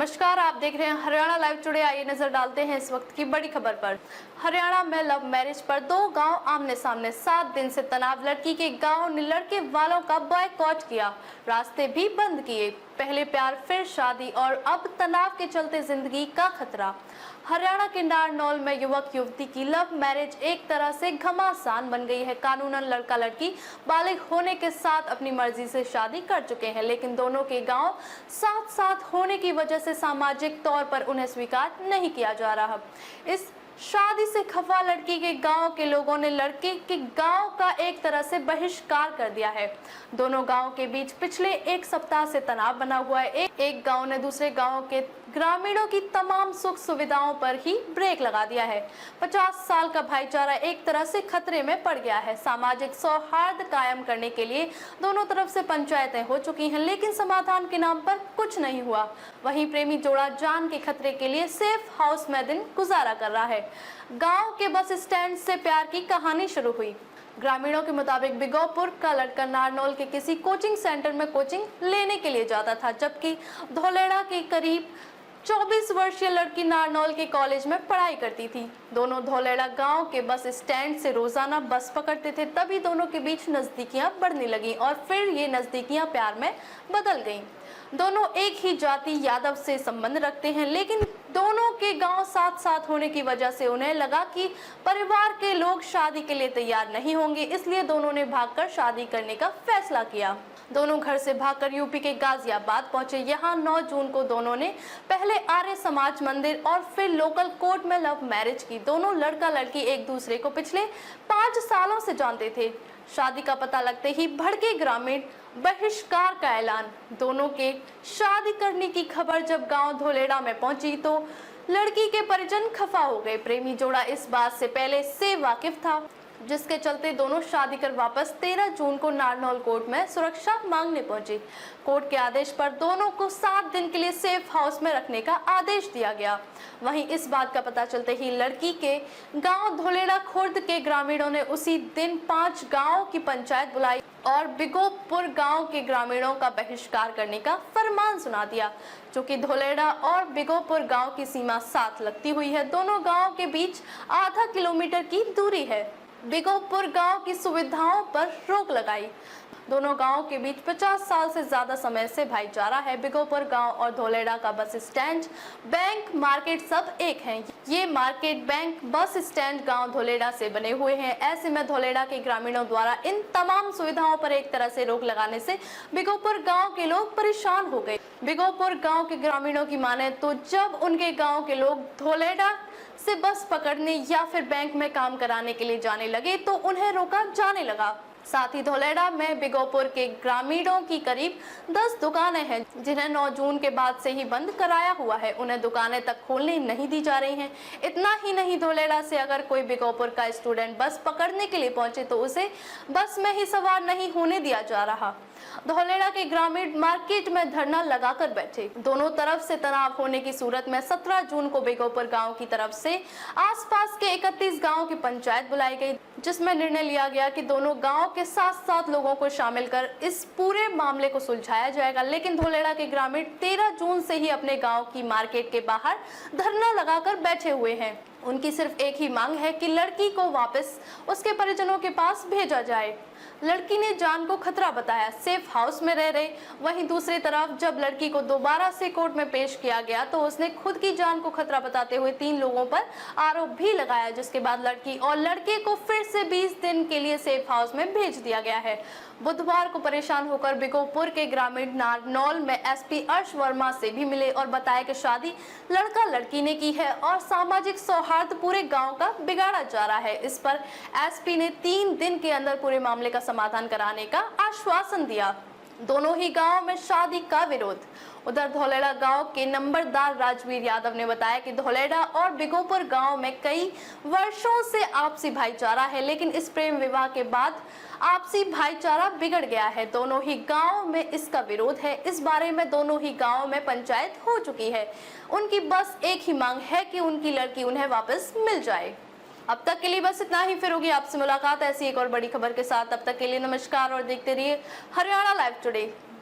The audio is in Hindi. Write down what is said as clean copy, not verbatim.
नमस्कार, आप देख रहे हैं हरियाणा लाइव टुडे। आइए नजर डालते हैं इस वक्त की बड़ी खबर पर। हरियाणा में लव मैरिज पर दो गांव आमने सामने, 7 दिन से तनाव। लड़की के गांव ने लड़के वालों का बॉयकॉट किया, रास्ते भी बंद किए। पहले प्यार फिर शादी और अब तनाव के चलते जिंदगी का खतरा। हरियाणा के नारनौल में युवक युवती की लव मैरिज एक तरह से घमासान बन गई है। कानूनन लड़का लड़की बालिग होने के साथ अपनी मर्जी से शादी कर चुके हैं, लेकिन दोनों के गांव साथ साथ होने की वजह से सामाजिक तौर पर उन्हें स्वीकार नहीं किया जा रहा। इस शादी से खफा लड़की के गांव के लोगों ने लड़के के गांव का एक तरह से बहिष्कार कर दिया है। दोनों गांव के बीच पिछले एक सप्ताह से तनाव बना हुआ है। एक गांव ने दूसरे गांव के ग्रामीणों की तमाम सुख सुविधाओं पर ही ब्रेक लगा दिया है। 50 साल का भाईचारा एक तरह से खतरे में पड़ गया है। सामाजिक सौहार्द कायम करने के लिए दोनों तरफ से पंचायतें हो चुकी हैं, लेकिन समाधान के नाम पर कुछ नहीं हुआ। वहीं प्रेमी जोड़ा जान के खतरे के लिए सेफ हाउस में दिन गुजारा कर रहा है। गांव के बस स्टैंड से प्यार की कहानी शुरू हुई। ग्रामीणों के मुताबिक बिगोपुर का लड़का नारनौल के किसी कोचिंग सेंटर में कोचिंग लेने के लिए जाता था, जबकि धौलेड़ा के करीब 24 वर्षीय लड़की नारनौल के कॉलेज में पढ़ाई करती थी। दोनों धौलेड़ा गांव के बस स्टैंड से रोजाना बस पकड़ते थे। तभी दोनों के बीच नजदीकियां बढ़ने लगी और फिर ये नजदीकियां प्यार में बदल गईं। दोनों एक ही जाति यादव से संबंध रखते हैं, लेकिन दोनों के गांव साथ साथ होने की वजह से उन्हें लगा कि परिवार के लोग शादी के लिए तैयार नहीं होंगे, इसलिए दोनों ने भागकर शादी करने का फैसला किया। दोनों घर से भागकर यूपी के गाजियाबाद पहुंचे। यहाँ 9 जून को दोनों ने पहले आर्य समाज मंदिर और फिर लोकल कोर्ट में लव मैरिज की। दोनों लड़का लड़की एक दूसरे को पिछले 5 सालों से जानते थे। शादी का पता लगते ही भड़के ग्रामीण, बहिष्कार का ऐलान। दोनों के शादी करने की खबर जब गांव धौलेड़ा में पहुंची तो लड़की के परिजन खफा हो गए। प्रेमी जोड़ा इस बात से पहले से वाकिफ था, जिसके चलते दोनों शादी कर वापस 13 जून को नारनौल कोर्ट में सुरक्षा मांगने पहुंचे। कोर्ट के आदेश पर दोनों को 7 दिन के लिए सेफ हाउस में रखने का आदेश दिया गया। वहीं इस बात का पता चलते ही लड़की के गांव धौलेड़ा खुर्द के ग्रामीणों ने उसी दिन 5 गांव की पंचायत बुलाई और बिगोपुर गांव के ग्रामीणों का बहिष्कार करने का फरमान सुना दिया। चूंकि धौलेड़ा और बिगोपुर गांव की सीमा साथ लगती हुई है, दोनों गांव के बीच आधा किलोमीटर की दूरी है। बिगोपुर गांव की सुविधाओं पर रोक लगाई। दोनों गांव के बीच 50 साल से ज्यादा समय से भाईचारा है। बिगोपुर गांव और धौलेड़ा का बस स्टैंड, बैंक, मार्केट सब एक हैं। ये मार्केट, बैंक, बस स्टैंड गांव धौलेड़ा से बने हुए हैं। ऐसे में धौलेड़ा के ग्रामीणों द्वारा इन तमाम सुविधाओं पर एक तरह से रोक लगाने से बिगोपुर गांव के लोग परेशान हो गए। बिगोपुर गांव के ग्रामीणों की माने तो जब उनके गांव के लोग धौलेड़ा से बस पकड़ने या फिर बैंक में काम कराने के लिए जाने लगे तो उन्हें रोका जाने लगा। साथ ही धौलेड़ा में बिगोपुर के ग्रामीणों की करीब 10 दुकानें हैं, जिन्हें 9 जून के बाद से ही बंद कराया हुआ है। उन्हें दुकानें तक खोलने नहीं दी जा रही हैं। इतना ही नहीं, धौलेड़ा से अगर कोई बिगोपुर का स्टूडेंट बस पकड़ने के लिए पहुंचे तो उसे बस में ही सवार नहीं होने दिया जा रहा। धौलेड़ा के ग्रामीण मार्केट में धरना लगाकर बैठे। दोनों तरफ से तनाव होने की सूरत में 17 जून को बिगोपुर गांव की तरफ से आसपास के 31 गांव की पंचायत बुलाई गई, जिसमें निर्णय लिया गया कि दोनों गांव के 7 लोगों को शामिल कर इस पूरे मामले को सुलझाया जाएगा। लेकिन धौलेड़ा के ग्रामीण 13 जून से ही अपने गांव की मार्केट के बाहर धरना लगाकर बैठे हुए हैं। उनकी सिर्फ एक ही मांग है कि लड़की को वापस उसके परिजनों के पास भेजा जाए। लड़की ने जान को खतरा बताया, सेफ हाउस में रह रहे। वहीं दूसरी तरफ जब लड़की को दोबारा से कोर्ट में पेश किया गया तो उसने खुद की जान को खतरा बताते हुए 3 लोगों पर आरोप भी लगाया, जिसके बाद लड़की और लड़के को फिर से 20 दिन के लिए सेफ हाउस में भेज दिया गया है। बुधवार को परेशान होकर बिगोपुर के ग्रामीण नारनौल में एसपी अर्श वर्मा से भी मिले और बताया कि शादी लड़का लड़की ने की है और सामाजिक सौहार्द पूरे गांव का बिगाड़ा जा रहा है। इस पर एसपी ने 3 दिन के अंदर पूरे मामले का समाधान कराने का आश्वासन दिया। दोनों ही गांव में शादी का विरोध। उधर धौलेड़ा गांव के नंबरदार राजवीर यादव ने बताया कि धौलेड़ा और बिगोपुर गांव में कई वर्षों से आपसी भाईचारा है, लेकिन इस प्रेम विवाह के बाद आपसी भाईचारा बिगड़ गया है। दोनों ही गांव में इसका विरोध है। इस बारे में दोनों ही गांव में पंचायत हो चुकी है। उनकी बस एक ही मांग है कि उनकी लड़की उन्हें वापस मिल जाए। अब तक के लिए बस इतना ही, फिर होगी आपसे मुलाकात ऐसी एक और बड़ी खबर के साथ। तब तक के लिए नमस्कार और देखते रहिए हरियाणा लाइव टुडे।